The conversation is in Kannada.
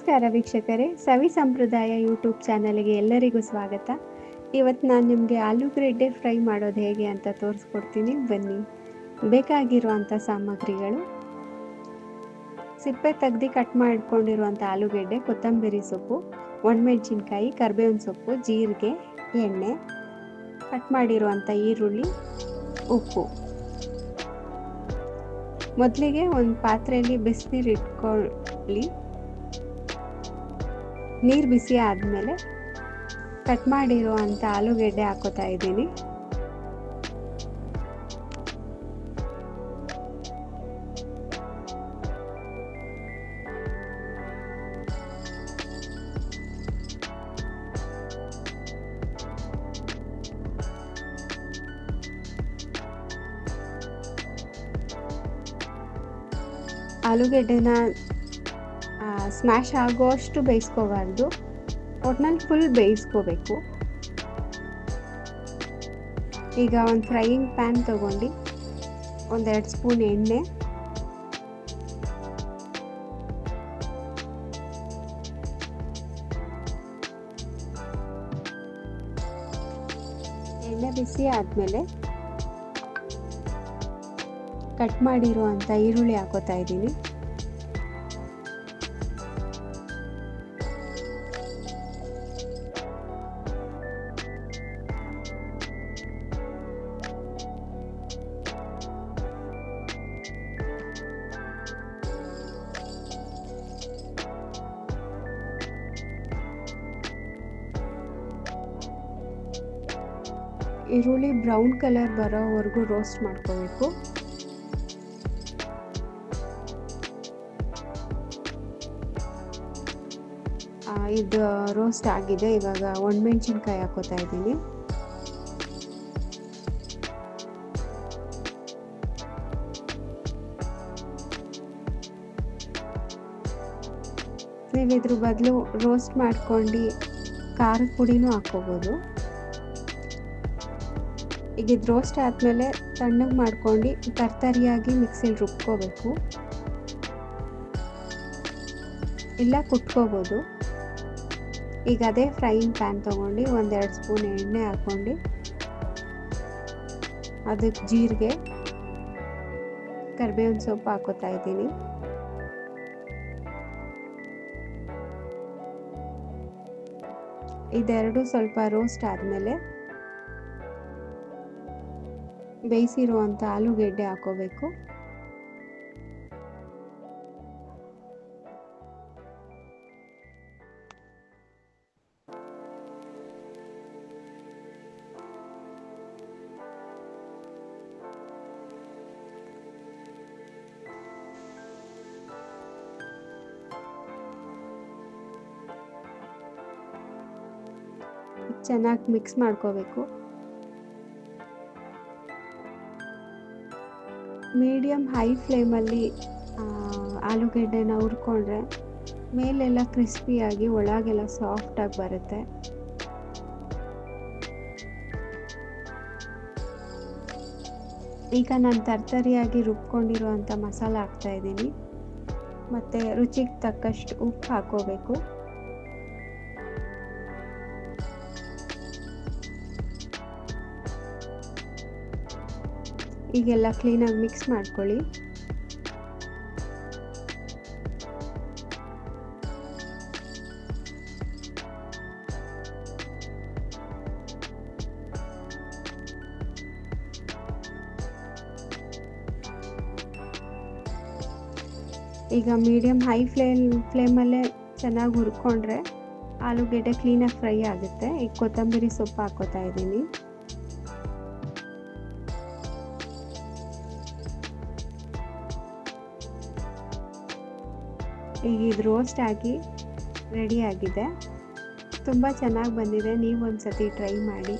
ನಮಸ್ಕಾರ ವೀಕ್ಷಕರೇ, ಸವಿ ಸಂಪ್ರದಾಯ ಯೂಟ್ಯೂಬ್ ಚಾನಲ್ಗೆ ಎಲ್ಲರಿಗೂ ಸ್ವಾಗತ. ಇವತ್ತು ನಾನು ನಿಮಗೆ ಆಲೂಗಡ್ಡೆ ಫ್ರೈ ಮಾಡೋದು ಹೇಗೆ ಅಂತ ತೋರಿಸ್ಕೊಡ್ತೀನಿ, ಬನ್ನಿ. ಬೇಕಾಗಿರುವಂಥ ಸಾಮಗ್ರಿಗಳು: ಸಿಪ್ಪೆ ತೆಗೆದು ಕಟ್ ಮಾಡಿಕೊಂಡಿರುವಂಥ ಆಲೂಗಡ್ಡೆ, ಕೊತ್ತಂಬರಿ ಸೊಪ್ಪು, ಒಣಮೆಣಸಿನ್ಕಾಯಿ, ಕರಿಬೇವಿನ ಸೊಪ್ಪು, ಜೀರಿಗೆ, ಎಣ್ಣೆ, ಕಟ್ ಮಾಡಿರುವಂಥ ಈರುಳ್ಳಿ, ಉಪ್ಪು. ಮೊದಲಿಗೆ ಒಂದು ಪಾತ್ರೆಯಲ್ಲಿ ಬಿಸಿನೀರು ಇಟ್ಕೊಳ್ಳಿ. ನೀರು ಬಿಸಿ ಆದಮೇಲೆ ಕಟ್ ಮಾಡಿರುವಂಥ ಆಲೂಗಡ್ಡೆ ಹಾಕೋತಾ ಇದ್ದೀನಿ. ಆಲೂಗಡ್ಡೆನ ಸ್ಮ್ಯಾಶ್ ಆಗೋಷ್ಟು ಬೇಯಿಸ್ಕೋಬಾರ್ದು, ಒಟ್ನಲ್ಲಿ ಫುಲ್ ಬೇಯಿಸ್ಕೋಬೇಕು. ಈಗ ಒಂದು ಫ್ರೈಯಿಂಗ್ ಪ್ಯಾನ್ ತಗೊಂಡು 1-2 ಸ್ಪೂನ್ ಎಣ್ಣೆ, ಎಣ್ಣೆ ಬಿಸಿ ಆದಮೇಲೆ ಕಟ್ ಮಾಡಿರುವಂಥ ಈರುಳ್ಳಿ ಹಾಕೋತಾ ಇದ್ದೀನಿ. ಈರುಳ್ಳಿ ಬ್ರೌನ್ ಕಲರ್ ಬರೋವರೆಗೂ ರೋಸ್ಟ್ ಮಾಡ್ಕೋಬೇಕು. ಇದು ರೋಸ್ಟ್ ಆಗಿದೆ. ಇವಾಗ ಒಣಮೆಣಸಿನ್ಕಾಯಿ ಹಾಕೋತಾ ಇದ್ದೀನಿ. ನೀವು ಇದ್ರ ಬದಲು ರೋಸ್ಟ್ ಮಾಡ್ಕೊಂಡು ಖಾರದ ಪುಡಿನೂ ಹಾಕ್ಕೋಬೋದು. ಈಗ ಇದು ರೋಸ್ಟ್ ಆದಮೇಲೆ ತಣ್ಣಗೆ ಮಾಡ್ಕೊಂಡು ತರ್ತರಿಯಾಗಿ ಮಿಕ್ಸಿಲಿ ರುಬ್ಕೋಬೇಕು, ಇಲ್ಲ ಕುಟ್ಕೋಬೋದು. ಈಗ ಅದೇ ಫ್ರೈಯಿಂಗ್ ಪ್ಯಾನ್ ತೊಗೊಂಡು 1-2 ಸ್ಪೂನ್ ಎಣ್ಣೆ ಹಾಕ್ಕೊಂಡು ಅದಕ್ಕೆ ಜೀರಿಗೆ, ಕರಿಬೇವಿನ ಸೊಪ್ಪು ಹಾಕೋತಾ ಇದ್ದೀನಿ. ಇದೆರಡು ಸ್ವಲ್ಪ ರೋಸ್ಟ್ ಆದಮೇಲೆ ಬೇಯಿಸಿರುವಂಥ ಆಲೂಗೆಡ್ಡೆ ಹಾಕೋಬೇಕು. ಚೆನ್ನಾಗಿ ಮಿಕ್ಸ್ ಮಾಡ್ಕೋಬೇಕು. ಮೀಡಿಯಮ್ ಹೈ ಫ್ಲೇಮಲ್ಲಿ ಆಲೂಗಡ್ಡೆನ ಹುರ್ಕೊಂಡ್ರೆ ಮೇಲೆಲ್ಲ ಕ್ರಿಸ್ಪಿಯಾಗಿ ಒಳಗೆಲ್ಲ ಸಾಫ್ಟಾಗಿ ಬರುತ್ತೆ. ಈಗ ನಾನು ತರ್ತರಿಯಾಗಿ ರುಬ್ಕೊಂಡಿರುವಂಥ ಮಸಾಲ ಹಾಕ್ತಾ ಇದ್ದೀನಿ. ಮತ್ತು ರುಚಿಗೆ ತಕ್ಕಷ್ಟು ಉಪ್ಪು ಹಾಕೋಬೇಕು. ಈಗೆಲ್ಲ ಕ್ಲೀನಾಗಿ ಮಿಕ್ಸ್ ಮಾಡ್ಕೊಳ್ಳಿ. ಈಗ ಮೀಡಿಯಮ್ ಹೈ ಫ್ಲೇಮಲ್ಲೇ ಚೆನ್ನಾಗಿ ಹುರ್ಕೊಂಡ್ರೆ ಆಲೂಗೆಡ್ಡೆ ಕ್ಲೀನಾಗಿ ಫ್ರೈ ಆಗುತ್ತೆ. ಈಗ ಕೊತ್ತಂಬರಿ ಸೊಪ್ಪು ಹಾಕೋತಾ ಇದ್ದೀನಿ. ಈಗ ಇದು ರೋಸ್ಟ್ ಆಗಿ ರೆಡಿ ಆಗಿದೆ. ತುಂಬ ಚೆನ್ನಾಗಿ ಬಂದಿದೆ. ನೀವು ಒಂದು ಸತಿ ಟ್ರೈ ಮಾಡಿ.